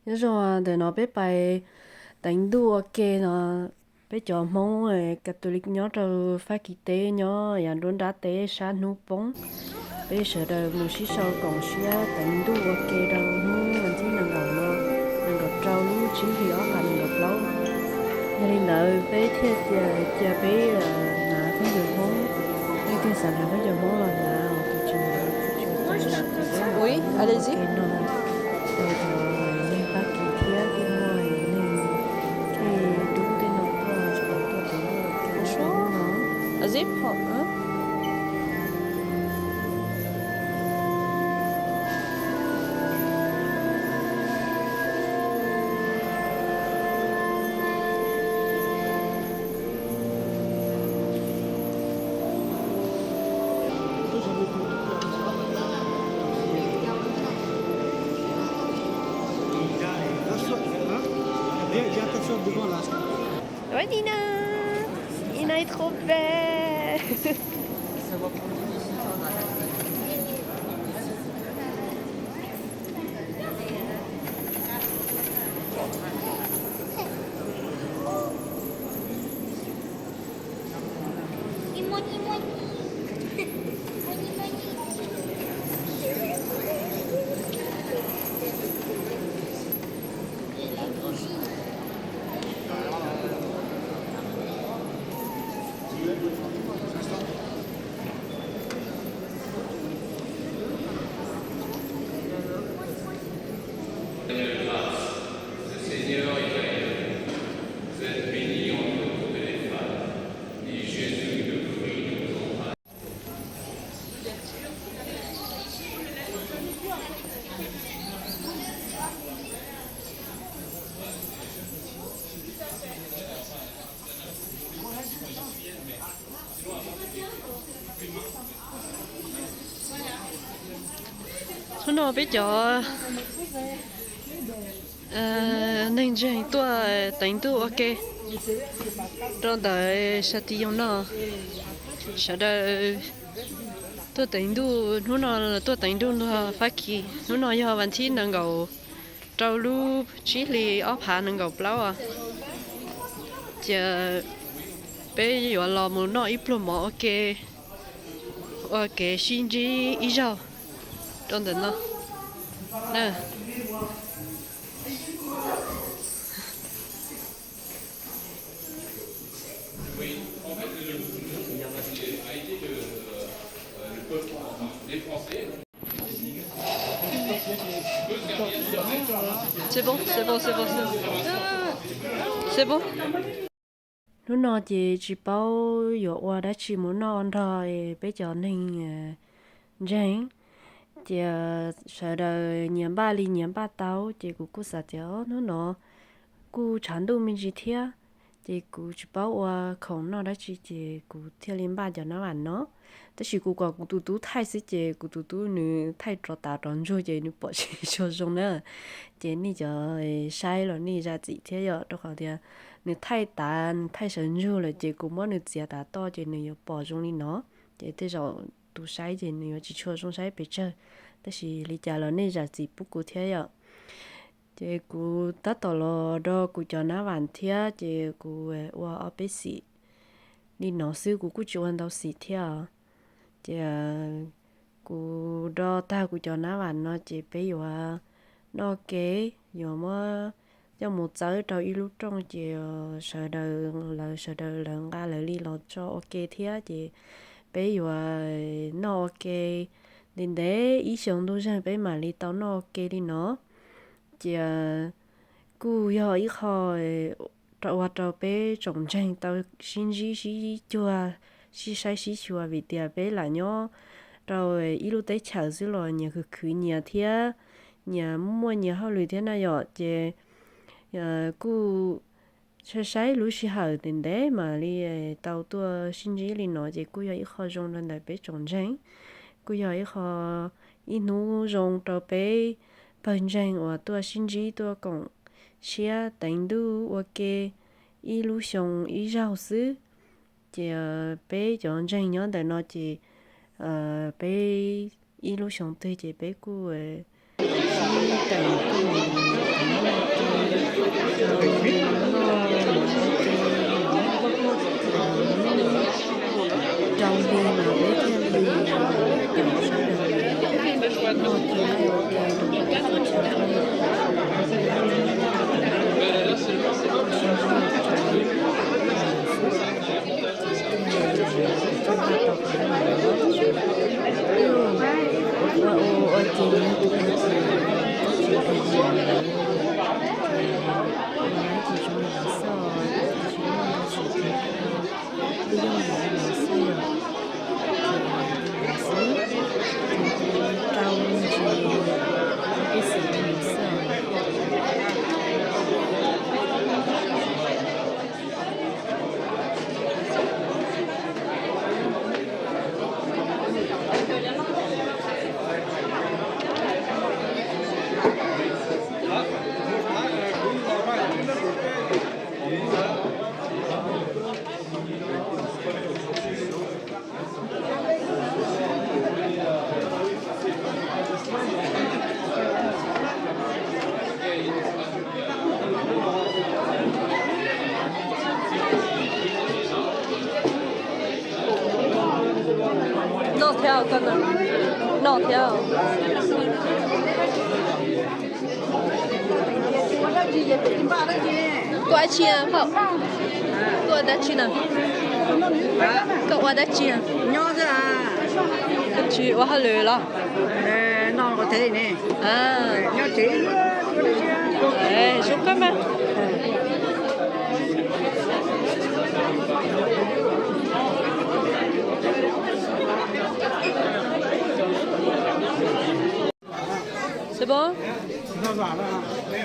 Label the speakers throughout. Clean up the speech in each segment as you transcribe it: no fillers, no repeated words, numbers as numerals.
Speaker 1: nhớ rồi để nó biết bài đánh đua kê nó biết cho mong người Catholic nhớ rồi phải kỳ tế nhớ nhà đốn đá tế sáng nụ bóng bây giờ đời một xí sau còn xía đánh đua kê đâu nu mình chỉ nâng đầu nó nâng đầu trâu lú chỉ vì ó bà nâng đầu lâu nhà đi nợ bé thiệt cha bé là phải dùng mong cái sản là phải dùng mong là nào tụi chúng là
Speaker 2: Oui, allez-y.
Speaker 1: cái nó rồi nên bác kỳ thiệt cái ngoài nên cái đúng cái nó to cho nó to cái nó
Speaker 2: Vas-y, prends un.
Speaker 1: Ouais, Nina! Nina est trop belle! Nó biết cho nên chơi tua đánh tua ok trong đời sẽ đi nó sẽ đời tôi đánh tua nó tôi đánh tua nó phát kỳ nó doวันที่能够trâu lu chỉ li ốp hạ 能够 bao à giờ bây giờ là muốn nói ít luôn mà ok ok xin chỉ ít rồi trong đó nè c'est bon, c'est bon, c'est bon, c'est bon. C'est bon. Lúc nào chỉ bảo dụ qua đã chỉ muốn non thôi bây giờ nên rảnh thì sợ đời nhiễm ba li nhiễm ba tàu thì cũng sợ cháu nó cũng chẳng đủ mình chỉ thiệt thì cũng chỉ bảo qua không nó đã chỉ cũng thiệt liên ba giờ nó ăn nóแต่是กูก็กูตู้太是这กูตู้女太着大张做这你不是说中呢这你就晒了你在几天要都好的你太大太深入了这กู么你只大到这你要保重你喏这这种ตู้晒这你要只说中晒别这但是你家了你在几不顾天要这กู达到了đóกูcho nó hoàn thiệt这กูว่าở bên xí你老师กู就按到死跳chị cô đo ta cô cho nó vào nó chỉ bây giờ nó kế giờ mà cho một giờ đầu ít lúc trong chị sợ đời là ga lại đi lo cho ok thế chị bây giờ nó ok đến đấy ý tưởng đâu ra bây mà đi tao nó ok đi nó chị cô giờ ít hồi trâu bé trồng tranh tao xin gì chưa si sai si chua vì tiệt bé là nhó rồi ít lúc tới chờ xíu rồi nhà cứ nhà thía nhà mua nhà họ lười thế này rồi chị cứ sai sai lúc xí hở đến đấy mà đi tàu tua xin gì đi nói chị cứ giờ ít khó dùng lên đại bé trồng tranh cứ giờ ít khó ít nụ dùng tàu bé bận tranh và tua xin gì tua còn xía đánh đu ok ít lúc xong ít rau xứ chị bé chọn tranh nhớ để nó chị bé ít lúc xong tôi chị bé cứ chỉ cần cái mình No theo con nào. No theo. Cô ai chia không? Cô đã chia nào? Cậu đã chia.
Speaker 3: nhỏ thế à?
Speaker 1: Chị quá hơi lười lo.
Speaker 3: Nó có thể nè.
Speaker 1: À.
Speaker 3: Nhỏ chỉ
Speaker 1: Ê, giúp cái mà. C'est bon?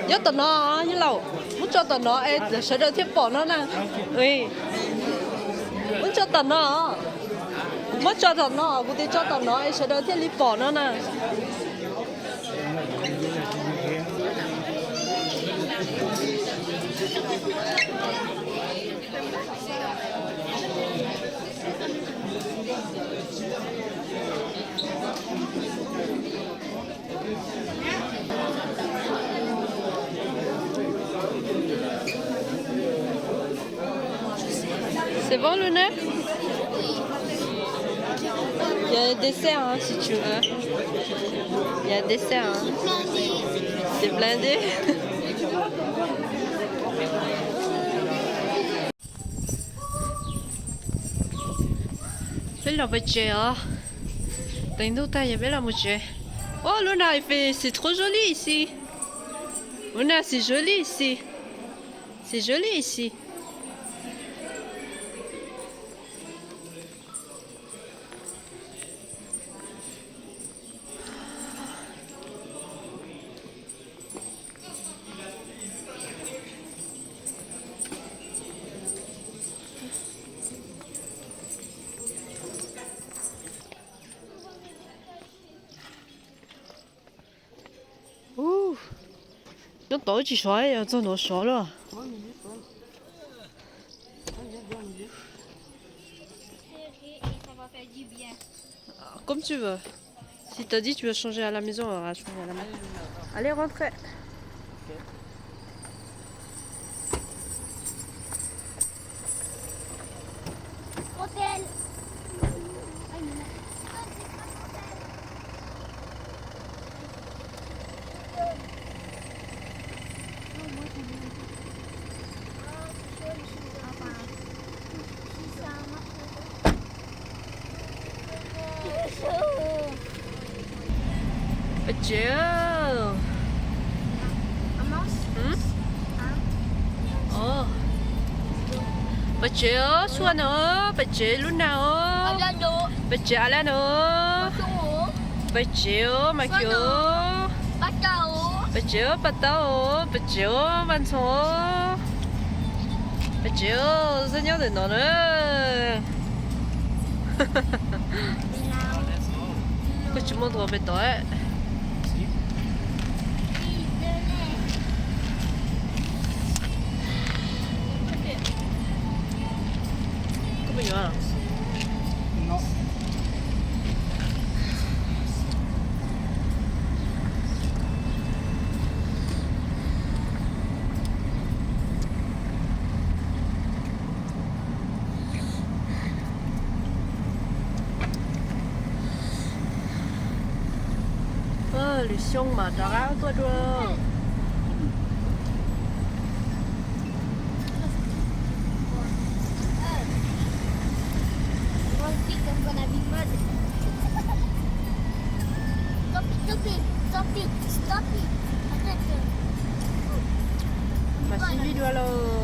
Speaker 1: Nhớ tận nó như lẩu. Muốn cho tận nó, ê, sẽ được thêm bỏ nó nè. Ui. Muốn cho tận nó. Muốn cho tận nó, cô đi cho tận nó, ê, sẽ được thêm lý bỏ nó nè. C'est bon le nez? Il y a un dessert hein, si tu veux. Il y a un dessert. Hein. C'est blindé. Fais la voiture. Hein. T'as une autre taille, belle la voiture. Oh Luna, il fait... c'est trop joli ici. Luna, c'est joli ici. C'est joli ici. Ouh, nó tối chỉ xoáy à, cho nó xóa rồi. Comme tu veux. Si t'as dit tu veux changer à la maison, on va changer à la maison. Allez, rentrez.
Speaker 4: Hôtel.
Speaker 1: Bà chịu. Ồ. Bà chịu, xua nữa. Bà chịu lúc nào. Bà chịu là nữa. Bà chịu, mà chịu. Bà chịu, bà tao. Bà chịu, bạn số. Bà chịu, rất nhớ đến nó nữa. Có chú mong đồ bên đó ấy. Có bao nhiêu à? Les xiong mà đã gáo tôi rồi.
Speaker 4: Stop it. Stop it. Stop it. Stop it.
Speaker 3: alors.